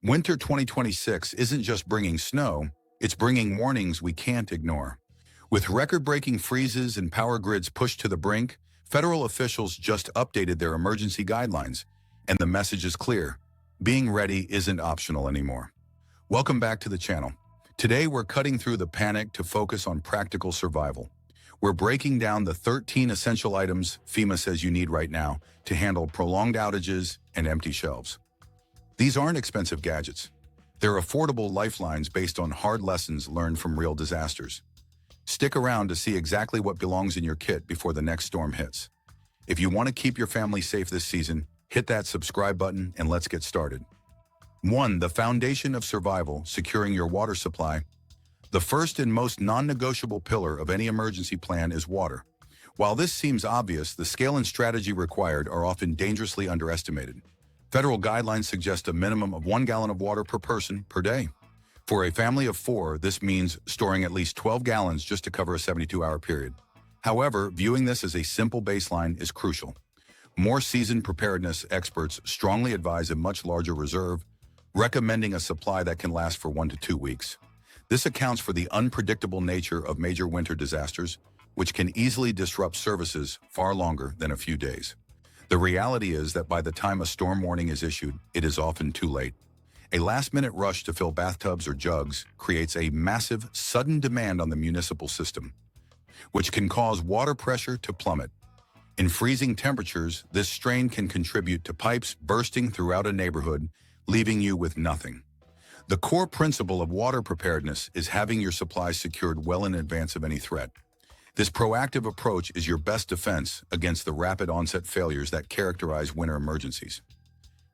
Winter 2026 isn't just bringing snow, it's bringing warnings we can't ignore. With record-breaking freezes and power grids pushed to the brink, federal officials just updated their emergency guidelines, and the message is clear. Being ready isn't optional anymore. Welcome back to the channel. Today we're cutting through the panic to focus on practical survival. We're breaking down the 13 essential items FEMA says you need right now to handle prolonged outages and empty shelves. These aren't expensive gadgets. They're affordable lifelines based on hard lessons learned from real disasters. Stick around to see exactly what belongs in your kit before the next storm hits. If you want to keep your family safe this season, hit that subscribe button and let's get started. 1. The foundation of survival, securing your water supply. The first and most non-negotiable pillar of any emergency plan is water. While this seems obvious, the scale and strategy required are often dangerously underestimated. Federal guidelines suggest a minimum of 1 gallon of water per person per day. For a family of 4, this means storing at least 12 gallons just to cover a 72-hour period. However, viewing this as a simple baseline is crucial. More seasoned preparedness experts strongly advise a much larger reserve, recommending a supply that can last for 1 to 2 weeks. This accounts for the unpredictable nature of major winter disasters, which can easily disrupt services far longer than a few days. The reality is that by the time a storm warning is issued, it is often too late. A last-minute rush to fill bathtubs or jugs creates a massive, sudden demand on the municipal system, which can cause water pressure to plummet. In freezing temperatures, this strain can contribute to pipes bursting throughout a neighborhood, leaving you with nothing. The core principle of water preparedness is having your supplies secured well in advance of any threat. This proactive approach is your best defense against the rapid onset failures that characterize winter emergencies.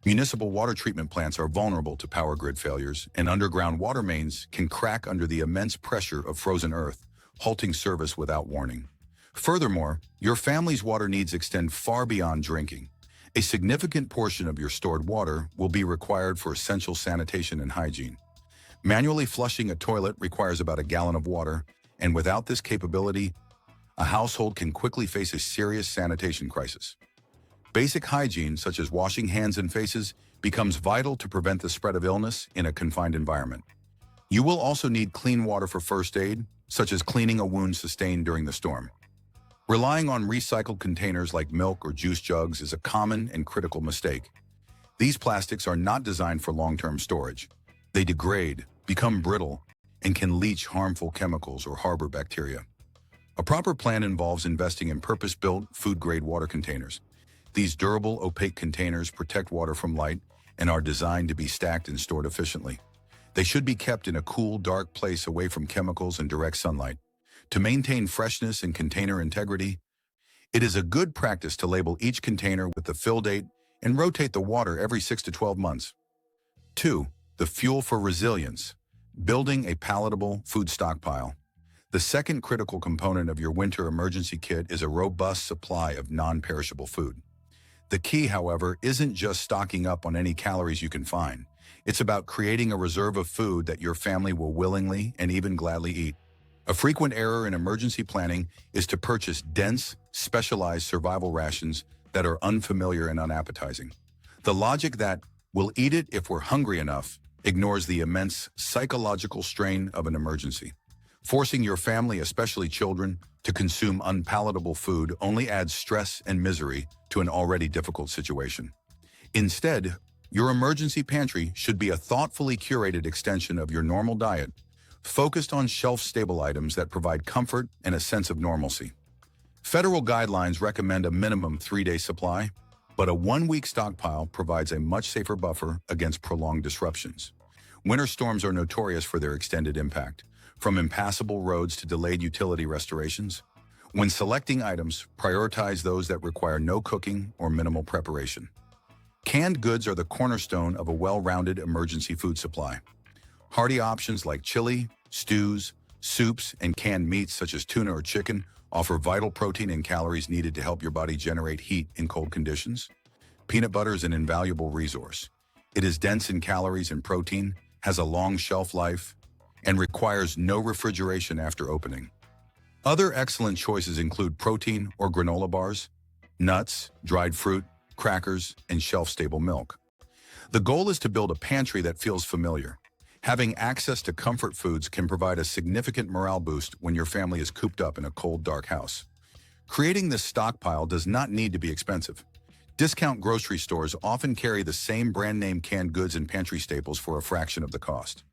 Municipal water treatment plants are vulnerable to power grid failures, and underground water mains can crack under the immense pressure of frozen earth, halting service without warning. Furthermore, your family's water needs extend far beyond drinking. A significant portion of your stored water will be required for essential sanitation and hygiene. Manually flushing a toilet requires about a gallon of water, and without this capability, a household can quickly face a serious sanitation crisis. Basic hygiene, such as washing hands and faces, becomes vital to prevent the spread of illness in a confined environment. You will also need clean water for first aid, such as cleaning a wound sustained during the storm. Relying on recycled containers like milk or juice jugs is a common and critical mistake. These plastics are not designed for long-term storage. They degrade, become brittle, and can leach harmful chemicals or harbor bacteria. A proper plan involves investing in purpose-built, food-grade water containers. These durable, opaque containers protect water from light and are designed to be stacked and stored efficiently. They should be kept in a cool, dark place away from chemicals and direct sunlight. To maintain freshness and container integrity, it is a good practice to label each container with the fill date and rotate the water every 6 to 12 months. 2. The fuel for resilience, building a palatable food stockpile. The second critical component of your winter emergency kit is a robust supply of non-perishable food. The key, however, isn't just stocking up on any calories you can find. It's about creating a reserve of food that your family will willingly and even gladly eat. A frequent error in emergency planning is to purchase dense, specialized survival rations that are unfamiliar and unappetizing. The logic that "we'll eat it if we're hungry enough" ignores the immense psychological strain of an emergency. Forcing your family, especially children, to consume unpalatable food only adds stress and misery to an already difficult situation. Instead, your emergency pantry should be a thoughtfully curated extension of your normal diet, focused on shelf-stable items that provide comfort and a sense of normalcy. Federal guidelines recommend a minimum 3-day supply, but a 1-week stockpile provides a much safer buffer against prolonged disruptions. Winter storms are notorious for their extended impact, from impassable roads to delayed utility restorations. When selecting items, prioritize those that require no cooking or minimal preparation. Canned goods are the cornerstone of a well-rounded emergency food supply. Hearty options like chili, stews, soups, and canned meats such as tuna or chicken offer vital protein and calories needed to help your body generate heat in cold conditions. Peanut butter is an invaluable resource. It is dense in calories and protein, has a long shelf life, and requires no refrigeration after opening. Other excellent choices include protein or granola bars, nuts, dried fruit, crackers, and shelf-stable milk. The goal is to build a pantry that feels familiar. Having access to comfort foods can provide a significant morale boost when your family is cooped up in a cold, dark house. Creating this stockpile does not need to be expensive. Discount grocery stores often carry the same brand name canned goods and pantry staples for a fraction of the cost.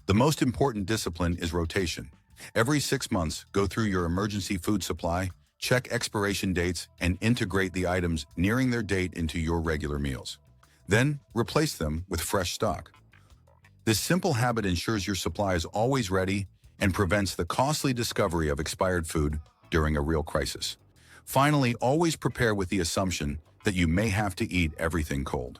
The most important discipline is rotation. Every 6 months, go through your emergency food supply, check expiration dates, and integrate the items nearing their date into your regular meals. Then, replace them with fresh stock. This simple habit ensures your supply is always ready and prevents the costly discovery of expired food during a real crisis. Finally, always prepare with the assumption that you may have to eat everything cold.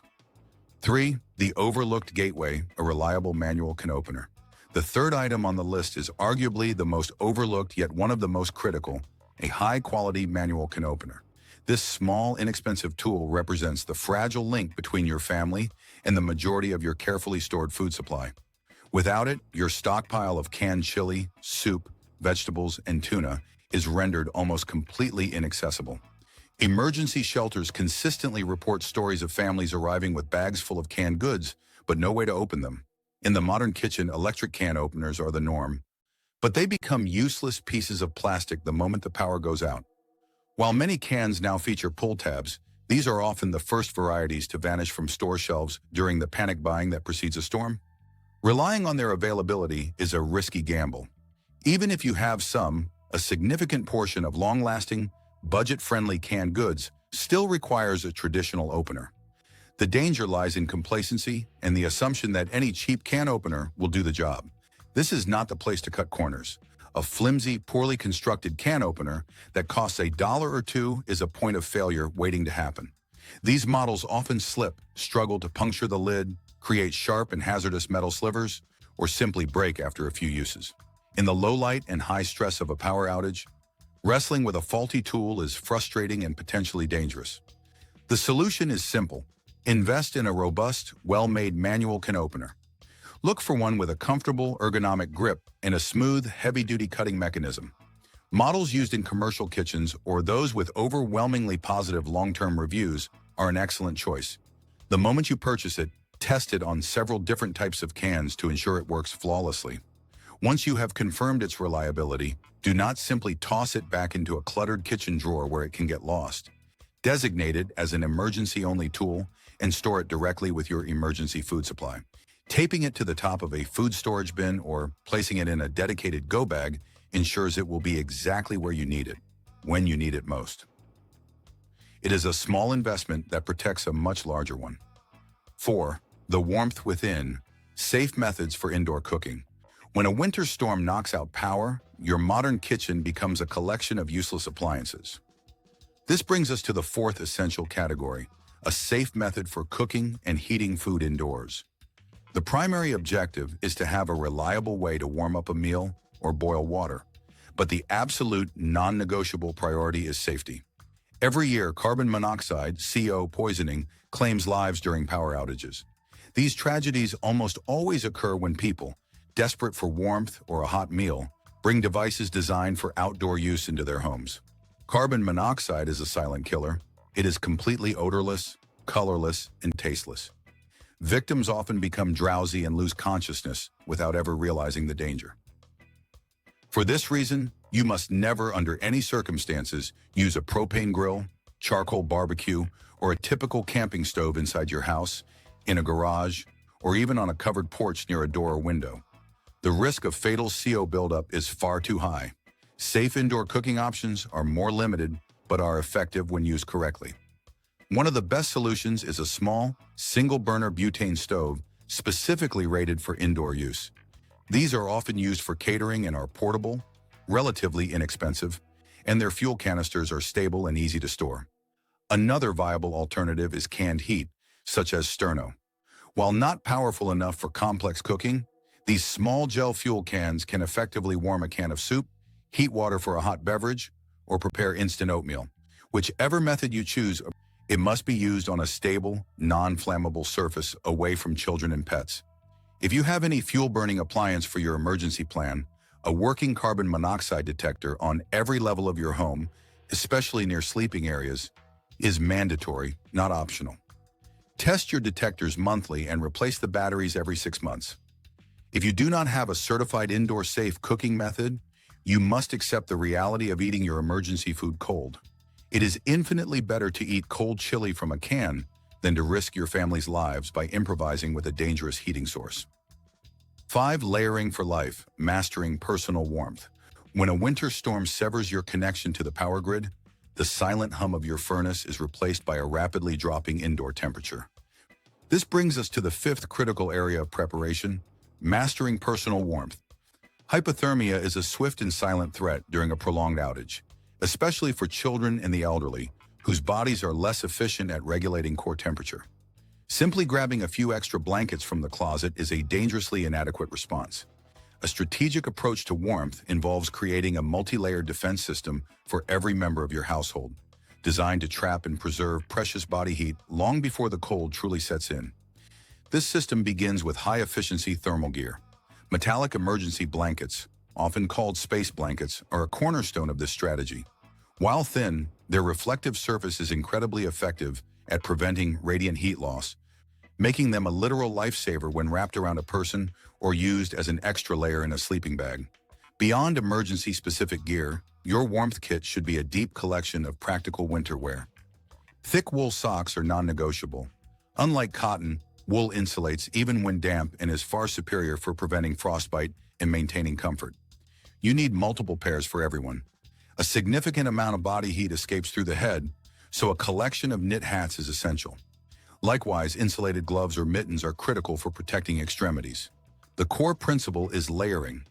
3. The overlooked gateway, a reliable manual can opener. The third item on the list is arguably the most overlooked yet one of the most critical, a high-quality manual can opener. This small, inexpensive tool represents the fragile link between your family and the majority of your carefully stored food supply. Without it, your stockpile of canned chili, soup, vegetables, and tuna is rendered almost completely inaccessible. Emergency shelters consistently report stories of families arriving with bags full of canned goods, but no way to open them. In the modern kitchen, electric can openers are the norm, but they become useless pieces of plastic the moment the power goes out. While many cans now feature pull tabs, these are often the first varieties to vanish from store shelves during the panic buying that precedes a storm. Relying on their availability is a risky gamble. Even if you have some, a significant portion of long-lasting, budget-friendly canned goods still requires a traditional opener. The danger lies in complacency and the assumption that any cheap can opener will do the job. This is not the place to cut corners. A flimsy, poorly constructed can opener that costs $1 or $2 is a point of failure waiting to happen. These models often slip, struggle to puncture the lid, create sharp and hazardous metal slivers, or simply break after a few uses. In the low light and high stress of a power outage, wrestling with a faulty tool is frustrating and potentially dangerous. The solution is simple. Invest in a robust, well-made manual can opener. Look for one with a comfortable, ergonomic grip and a smooth, heavy-duty cutting mechanism. Models used in commercial kitchens or those with overwhelmingly positive long-term reviews are an excellent choice. The moment you purchase it, test it on several different types of cans to ensure it works flawlessly. Once you have confirmed its reliability, do not simply toss it back into a cluttered kitchen drawer where it can get lost. Designate it as an emergency-only tool and store it directly with your emergency food supply. Taping it to the top of a food storage bin or placing it in a dedicated go bag ensures it will be exactly where you need it, when you need it most. It is a small investment that protects a much larger one. 4. The warmth within, safe methods for indoor cooking. When a winter storm knocks out power, your modern kitchen becomes a collection of useless appliances. This brings us to the fourth essential category, a safe method for cooking and heating food indoors. The primary objective is to have a reliable way to warm up a meal or boil water, but the absolute non-negotiable priority is safety. Every year, carbon monoxide, CO poisoning, claims lives during power outages. These tragedies almost always occur when people, desperate for warmth or a hot meal, bring devices designed for outdoor use into their homes. Carbon monoxide is a silent killer. It is completely odorless, colorless, and tasteless. Victims often become drowsy and lose consciousness without ever realizing the danger. For this reason, you must never, under any circumstances, use a propane grill, charcoal barbecue, or a typical camping stove inside your house, in a garage, or even on a covered porch near a door or window. The risk of fatal CO buildup is far too high. Safe indoor cooking options are more limited, but are effective when used correctly. One of the best solutions is a small, single-burner butane stove specifically rated for indoor use. These are often used for catering and are portable, relatively inexpensive, and their fuel canisters are stable and easy to store. Another viable alternative is canned heat, such as sterno. While not powerful enough for complex cooking, these small gel fuel cans can effectively warm a can of soup, heat water for a hot beverage, or prepare instant oatmeal. Whichever method you choose, it must be used on a stable, non-flammable surface away from children and pets. If you have any fuel-burning appliance for your emergency plan, a working carbon monoxide detector on every level of your home, especially near sleeping areas, is mandatory, not optional. Test your detectors monthly and replace the batteries every 6 months. If you do not have a certified indoor safe cooking method, you must accept the reality of eating your emergency food cold. It is infinitely better to eat cold chili from a can than to risk your family's lives by improvising with a dangerous heating source. 5. Layering for life, mastering personal warmth. When a winter storm severs your connection to the power grid, the silent hum of your furnace is replaced by a rapidly dropping indoor temperature. This brings us to the 5th critical area of preparation, mastering personal warmth. Hypothermia is a swift and silent threat during a prolonged outage, especially for children and the elderly, whose bodies are less efficient at regulating core temperature. Simply grabbing a few extra blankets from the closet is a dangerously inadequate response. A strategic approach to warmth involves creating a multi-layered defense system for every member of your household, designed to trap and preserve precious body heat long before the cold truly sets in. This system begins with high-efficiency thermal gear. Metallic emergency blankets, often called space blankets, are a cornerstone of this strategy. While thin, their reflective surface is incredibly effective at preventing radiant heat loss, making them a literal lifesaver when wrapped around a person or used as an extra layer in a sleeping bag. Beyond emergency-specific gear, your warmth kit should be a deep collection of practical winter wear. Thick wool socks are non-negotiable. Unlike cotton, wool insulates even when damp and is far superior for preventing frostbite and maintaining comfort. You need multiple pairs for everyone. A significant amount of body heat escapes through the head, so a collection of knit hats is essential. Likewise, insulated gloves or mittens are critical for protecting extremities. The core principle is layering.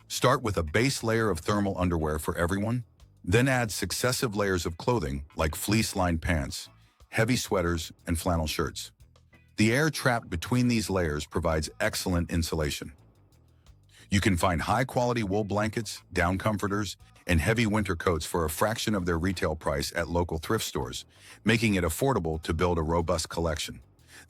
Start with a base layer of thermal underwear for everyone, then add successive layers of clothing like fleece-lined pants, heavy sweaters, and flannel shirts. The air trapped between these layers provides excellent insulation. You can find high-quality wool blankets, down comforters, and heavy winter coats for a fraction of their retail price at local thrift stores, making it affordable to build a robust collection.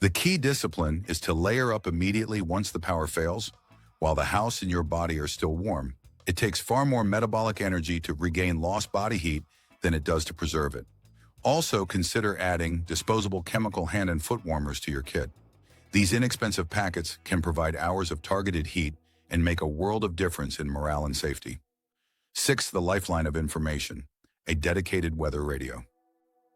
The key discipline is to layer up immediately once the power fails. While the house and your body are still warm, it takes far more metabolic energy to regain lost body heat than it does to preserve it. Also, consider adding disposable chemical hand and foot warmers to your kit. These inexpensive packets can provide hours of targeted heat and make a world of difference in morale and safety. 6. The lifeline of information, a dedicated weather radio.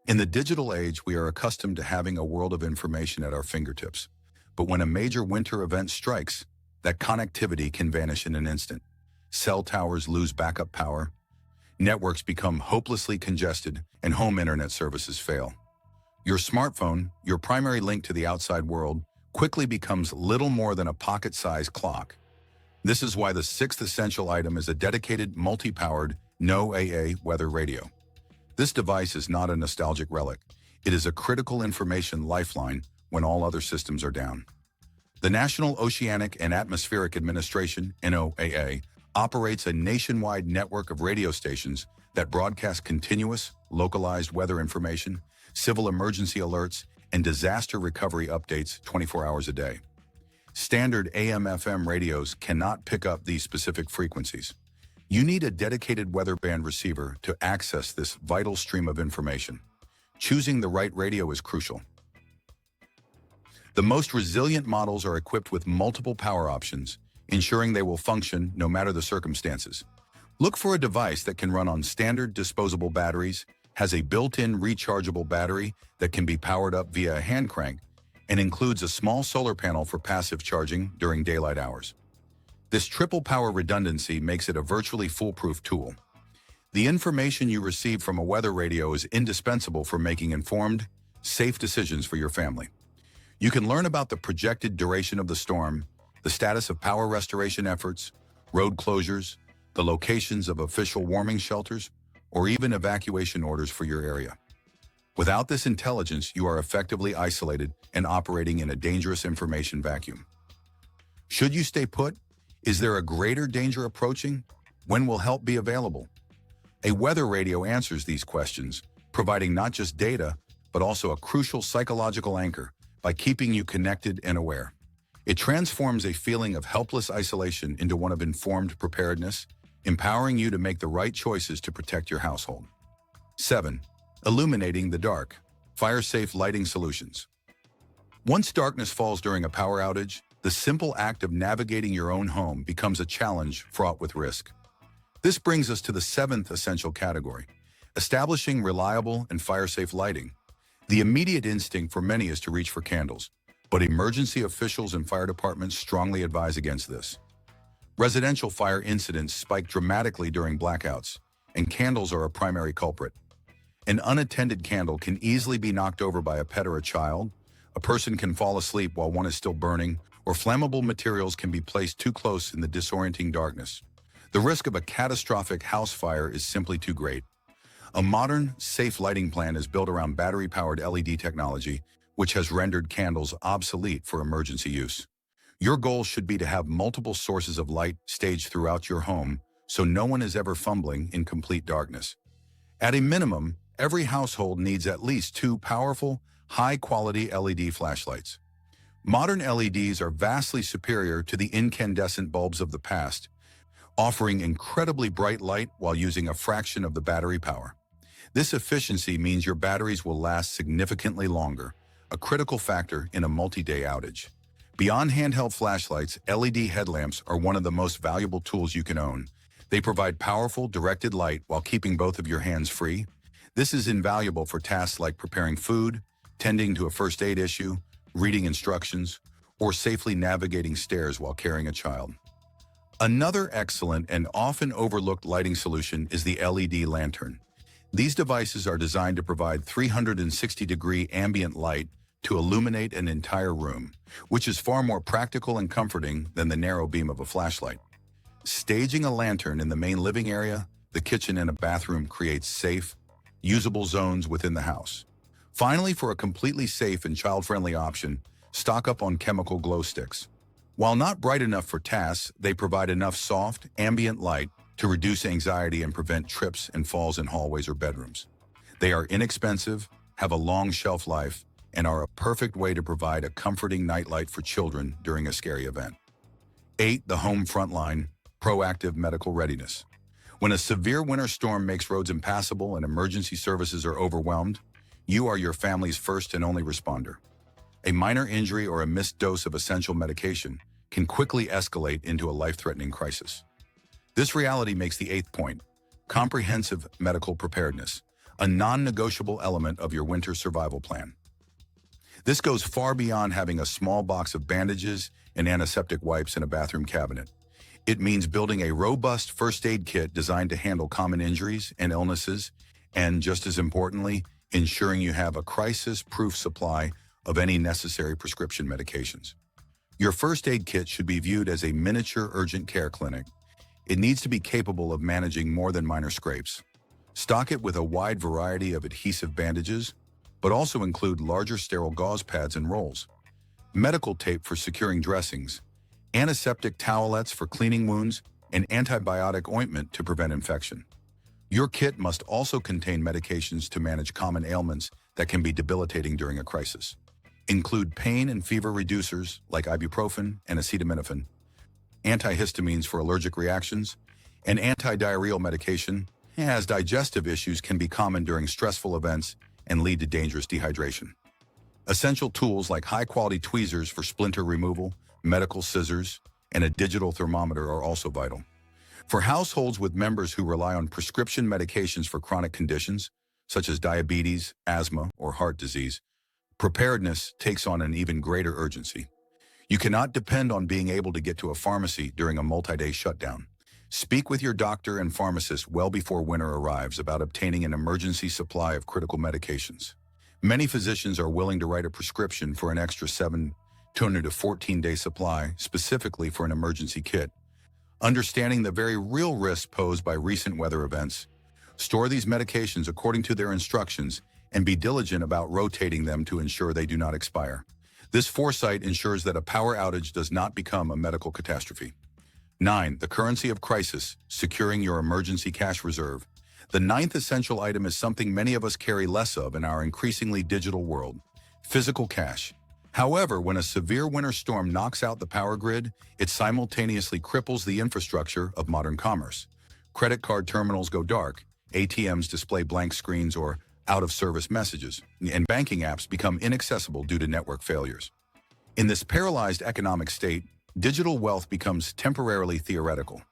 In the digital age, we are accustomed to having a world of information at our fingertips. But when a major winter event strikes, that connectivity can vanish in an instant. Cell towers lose backup power, networks become hopelessly congested, and home internet services fail. Your smartphone, your primary link to the outside world, quickly becomes little more than a pocket-sized clock. This is why the 6th essential item is a dedicated, multi-powered, no AA weather radio. This device is not a nostalgic relic. It is a critical information lifeline when all other systems are down. The National Oceanic and Atmospheric Administration, NOAA, operates a nationwide network of radio stations that broadcast continuous, localized weather information, civil emergency alerts, and disaster recovery updates 24 hours a day. Standard AM/FM radios cannot pick up these specific frequencies. You need a dedicated weather band receiver to access this vital stream of information. Choosing the right radio is crucial. The most resilient models are equipped with multiple power options, ensuring they will function no matter the circumstances. Look for a device that can run on standard disposable batteries, has a built-in rechargeable battery that can be powered up via a hand crank, and includes a small solar panel for passive charging during daylight hours. This triple power redundancy makes it a virtually foolproof tool. The information you receive from a weather radio is indispensable for making informed, safe decisions for your family. You can learn about the projected duration of the storm, the status of power restoration efforts, road closures, the locations of official warming shelters, or even evacuation orders for your area. Without this intelligence, you are effectively isolated and operating in a dangerous information vacuum. Should you stay put? Is there a greater danger approaching? When will help be available? A weather radio answers these questions, providing not just data, but also a crucial psychological anchor by keeping you connected and aware. It transforms a feeling of helpless isolation into one of informed preparedness, empowering you to make the right choices to protect your household. 7. Illuminating the dark. Fire-safe lighting solutions. Once darkness falls during a power outage, the simple act of navigating your own home becomes a challenge fraught with risk. This brings us to the seventh essential category, establishing reliable and fire-safe lighting. The immediate instinct for many is to reach for candles, but emergency officials and fire departments strongly advise against this. Residential fire incidents spike dramatically during blackouts, and candles are a primary culprit. An unattended candle can easily be knocked over by a pet or a child, a person can fall asleep while one is still burning, or flammable materials can be placed too close in the disorienting darkness. The risk of a catastrophic house fire is simply too great. A modern, safe lighting plan is built around battery-powered LED technology, which has rendered candles obsolete for emergency use. Your goal should be to have multiple sources of light staged throughout your home, so no one is ever fumbling in complete darkness. At a minimum, every household needs at least 2 powerful, high-quality LED flashlights. Modern LEDs are vastly superior to the incandescent bulbs of the past, offering incredibly bright light while using a fraction of the battery power. This efficiency means your batteries will last significantly longer, a critical factor in a multi-day outage. Beyond handheld flashlights, LED headlamps are one of the most valuable tools you can own. They provide powerful, directed light while keeping both of your hands free. This is invaluable for tasks like preparing food, tending to a first aid issue, reading instructions, or safely navigating stairs while carrying a child. Another excellent and often overlooked lighting solution is the LED lantern. These devices are designed to provide 360-degree ambient light to illuminate an entire room, which is far more practical and comforting than the narrow beam of a flashlight. Staging a lantern in the main living area, the kitchen, and a bathroom creates safe, usable zones within the house. Finally, for a completely safe and child-friendly option, stock up on chemical glow sticks. While not bright enough for tasks, they provide enough soft, ambient light to reduce anxiety and prevent trips and falls in hallways or bedrooms. They are inexpensive, have a long shelf life, and are a perfect way to provide a comforting nightlight for children during a scary event. 8. The home frontline, proactive medical readiness. When a severe winter storm makes roads impassable and emergency services are overwhelmed, you are your family's first and only responder. A minor injury or a missed dose of essential medication can quickly escalate into a life-threatening crisis. This reality makes the 8th point, comprehensive medical preparedness, a non-negotiable element of your winter survival plan. This goes far beyond having a small box of bandages and antiseptic wipes in a bathroom cabinet. It means building a robust first aid kit designed to handle common injuries and illnesses, and just as importantly, ensuring you have a crisis-proof supply of any necessary prescription medications. Your first aid kit should be viewed as a miniature urgent care clinic. It needs to be capable of managing more than minor scrapes. Stock it with a wide variety of adhesive bandages, but also include larger sterile gauze pads and rolls, medical tape for securing dressings, antiseptic towelettes for cleaning wounds, and antibiotic ointment to prevent infection. Your kit must also contain medications to manage common ailments that can be debilitating during a crisis. Include pain and fever reducers like ibuprofen and acetaminophen, antihistamines for allergic reactions, and anti-diarrheal medication, as digestive issues can be common during stressful events and lead to dangerous dehydration. Essential tools like high-quality tweezers for splinter removal, medical scissors, and a digital thermometer are also vital. For households with members who rely on prescription medications for chronic conditions, such as diabetes, asthma, or heart disease, preparedness takes on an even greater urgency. You cannot depend on being able to get to a pharmacy during a multi-day shutdown. Speak with your doctor and pharmacist well before winter arrives about obtaining an emergency supply of critical medications. Many physicians are willing to write a prescription for an extra 7 to 14-day supply, specifically for an emergency kit. Understanding the very real risks posed by recent weather events, store these medications according to their instructions and be diligent about rotating them to ensure they do not expire. This foresight ensures that a power outage does not become a medical catastrophe. 9. The currency of crisis, securing your emergency cash reserve. The 9th essential item is something many of us carry less of in our increasingly digital world: physical cash. However, when a severe winter storm knocks out the power grid, it simultaneously cripples the infrastructure of modern commerce. Credit card terminals go dark, ATMs display blank screens, or out-of-service messages, and banking apps become inaccessible due to network failures. In this paralyzed economic state, digital wealth becomes temporarily theoretical.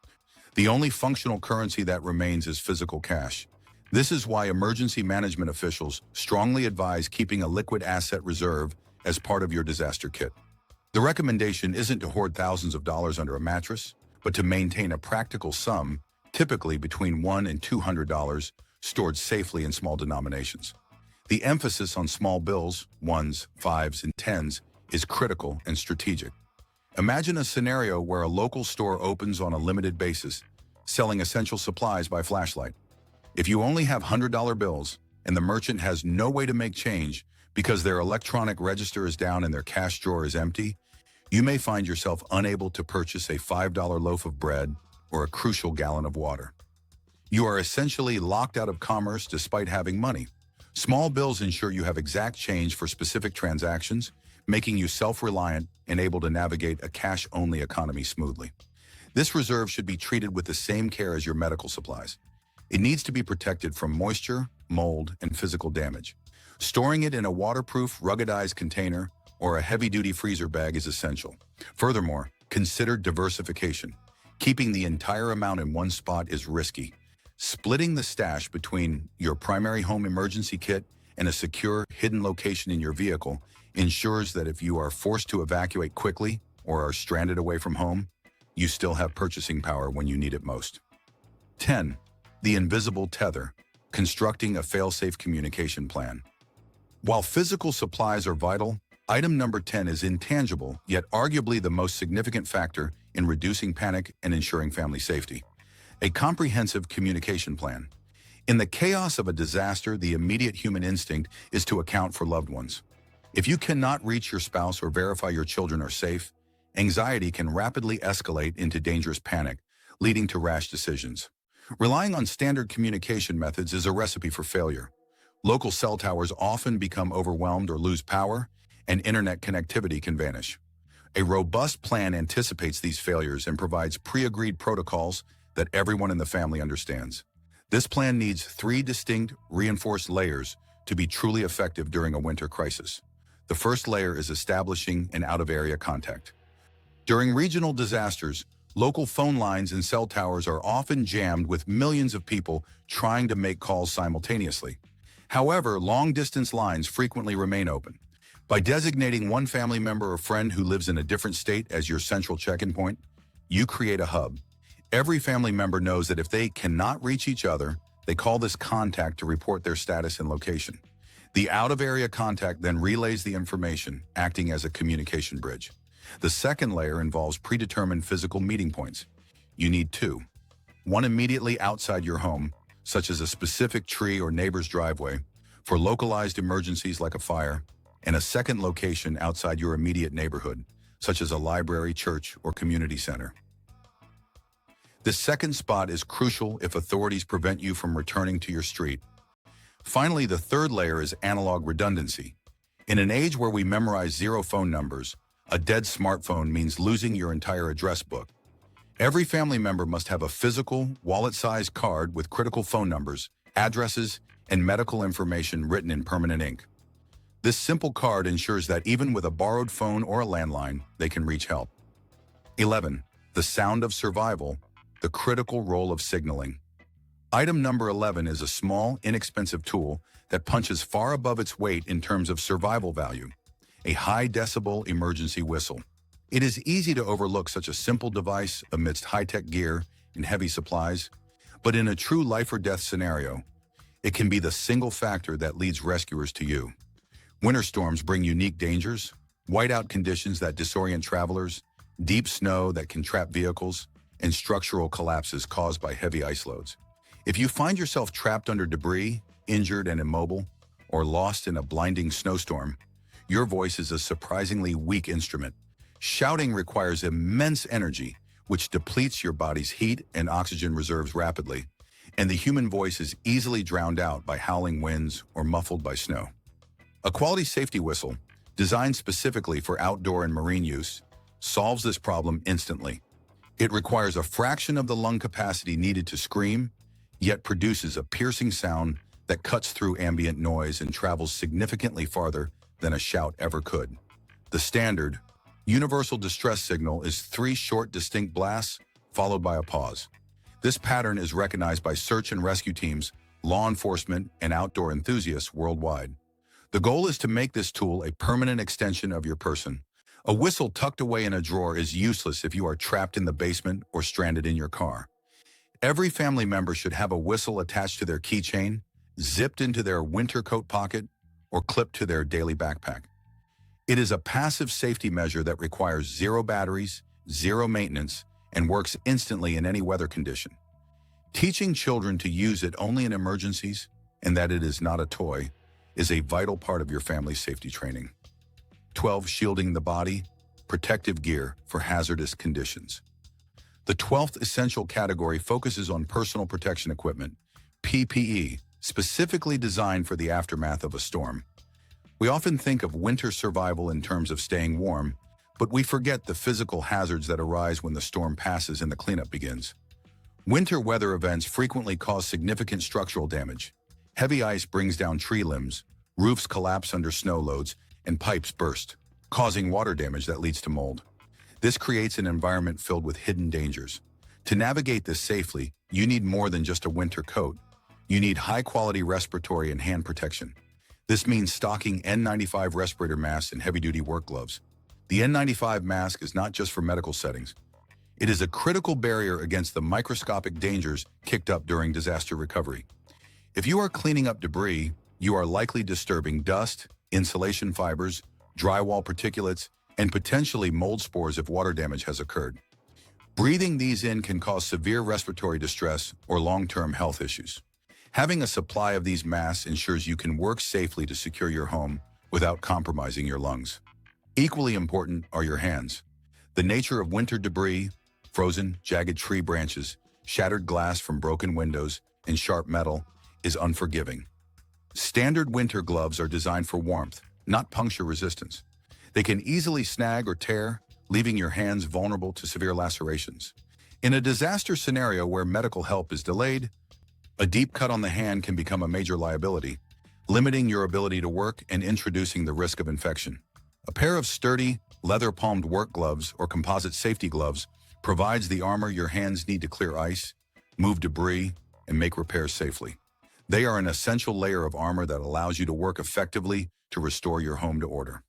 The only functional currency that remains is physical cash. This is why emergency management officials strongly advise keeping a liquid asset reserve as part of your disaster kit. The recommendation isn't to hoard thousands of dollars under a mattress, but to maintain a practical sum, typically between $1 and $200, stored safely in small denominations. The emphasis on small bills, ones, fives, and tens, is critical and strategic. Imagine a scenario where a local store opens on a limited basis, selling essential supplies by flashlight. If you only have $100 bills and the merchant has no way to make change because their electronic register is down and their cash drawer is empty, you may find yourself unable to purchase a $5 loaf of bread or a crucial gallon of water. You are essentially locked out of commerce despite having money. Small bills ensure you have exact change for specific transactions, making you self-reliant and able to navigate a cash-only economy smoothly. This reserve should be treated with the same care as your medical supplies. It needs to be protected from moisture, mold, and physical damage. Storing it in a waterproof, ruggedized container or a heavy-duty freezer bag is essential. Furthermore, consider diversification. Keeping the entire amount in one spot is risky. Splitting the stash between your primary home emergency kit and a secure, hidden location in your vehicle ensures that if you are forced to evacuate quickly or are stranded away from home, you still have purchasing power when you need it most. 10. The invisible tether, constructing a fail-safe communication plan. While physical supplies are vital, item number 10 is intangible, yet arguably the most significant factor in reducing panic and ensuring family safety. A comprehensive communication plan. In the chaos of a disaster, the immediate human instinct is to account for loved ones. If you cannot reach your spouse or verify your children are safe, anxiety can rapidly escalate into dangerous panic, leading to rash decisions. Relying on standard communication methods is a recipe for failure. Local cell towers often become overwhelmed or lose power, and internet connectivity can vanish. A robust plan anticipates these failures and provides pre-agreed protocols that everyone in the family understands. This plan needs 3 distinct, reinforced layers to be truly effective during a winter crisis. The first layer is establishing an out-of-area contact. During regional disasters, local phone lines and cell towers are often jammed with millions of people trying to make calls simultaneously. However, long-distance lines frequently remain open. By designating one family member or friend who lives in a different state as your central check-in point, you create a hub. Every family member knows that if they cannot reach each other, they call this contact to report their status and location. The out-of-area contact then relays the information, acting as a communication bridge. The second layer involves predetermined physical meeting points. You need 2. One immediately outside your home, such as a specific tree or neighbor's driveway, for localized emergencies like a fire, and a second location outside your immediate neighborhood, such as a library, church, or community center. This second spot is crucial if authorities prevent you from returning to your street. Finally, the third layer is analog redundancy. In an age where we memorize 0 phone numbers, a dead smartphone means losing your entire address book. Every family member must have a physical, wallet-sized card with critical phone numbers, addresses, and medical information written in permanent ink. This simple card ensures that even with a borrowed phone or a landline, they can reach help. 11. The sound of survival, the critical role of signaling. Item number 11 is a small, inexpensive tool that punches far above its weight in terms of survival value. A high-decibel emergency whistle. It is easy to overlook such a simple device amidst high-tech gear and heavy supplies, but in a true life-or-death scenario, it can be the single factor that leads rescuers to you. Winter storms bring unique dangers, whiteout conditions that disorient travelers, deep snow that can trap vehicles, and structural collapses caused by heavy ice loads. If you find yourself trapped under debris, injured and immobile, or lost in a blinding snowstorm, your voice is a surprisingly weak instrument. Shouting requires immense energy, which depletes your body's heat and oxygen reserves rapidly, and the human voice is easily drowned out by howling winds or muffled by snow. A quality safety whistle, designed specifically for outdoor and marine use, solves this problem instantly. It requires a fraction of the lung capacity needed to scream, yet produces a piercing sound that cuts through ambient noise and travels significantly farther than a shout ever could. The standard, universal distress signal is 3 short, distinct blasts, followed by a pause. This pattern is recognized by search and rescue teams, law enforcement, and outdoor enthusiasts worldwide. The goal is to make this tool a permanent extension of your person. A whistle tucked away in a drawer is useless if you are trapped in the basement or stranded in your car. Every family member should have a whistle attached to their keychain, zipped into their winter coat pocket, or clipped to their daily backpack. It is a passive safety measure that requires 0 batteries, 0 maintenance, and works instantly in any weather condition. Teaching children to use it only in emergencies, and that it is not a toy, is a vital part of your family's safety training. 12. Shielding the body, protective gear for hazardous conditions. The 12th essential category focuses on personal protection equipment, PPE, specifically designed for the aftermath of a storm. We often think of winter survival in terms of staying warm, but we forget the physical hazards that arise when the storm passes and the cleanup begins. Winter weather events frequently cause significant structural damage. Heavy ice brings down tree limbs, roofs collapse under snow loads, and pipes burst, causing water damage that leads to mold. This creates an environment filled with hidden dangers. To navigate this safely, you need more than just a winter coat. You need high-quality respiratory and hand protection. This means stocking N95 respirator masks and heavy-duty work gloves. The N95 mask is not just for medical settings. It is a critical barrier against the microscopic dangers kicked up during disaster recovery. If you are cleaning up debris, you are likely disturbing dust, insulation fibers, drywall particulates, and potentially mold spores if water damage has occurred. Breathing these in can cause severe respiratory distress or long-term health issues. Having a supply of these masks ensures you can work safely to secure your home without compromising your lungs. Equally important are your hands. The nature of winter debris, frozen, jagged tree branches, shattered glass from broken windows, and sharp metal, is unforgiving. Standard winter gloves are designed for warmth, not puncture resistance. They can easily snag or tear, leaving your hands vulnerable to severe lacerations. In a disaster scenario where medical help is delayed, a deep cut on the hand can become a major liability, limiting your ability to work and introducing the risk of infection. A pair of sturdy, leather-palmed work gloves or composite safety gloves provides the armor your hands need to clear ice, move debris, and make repairs safely. They are an essential layer of armor that allows you to work effectively to restore your home to order.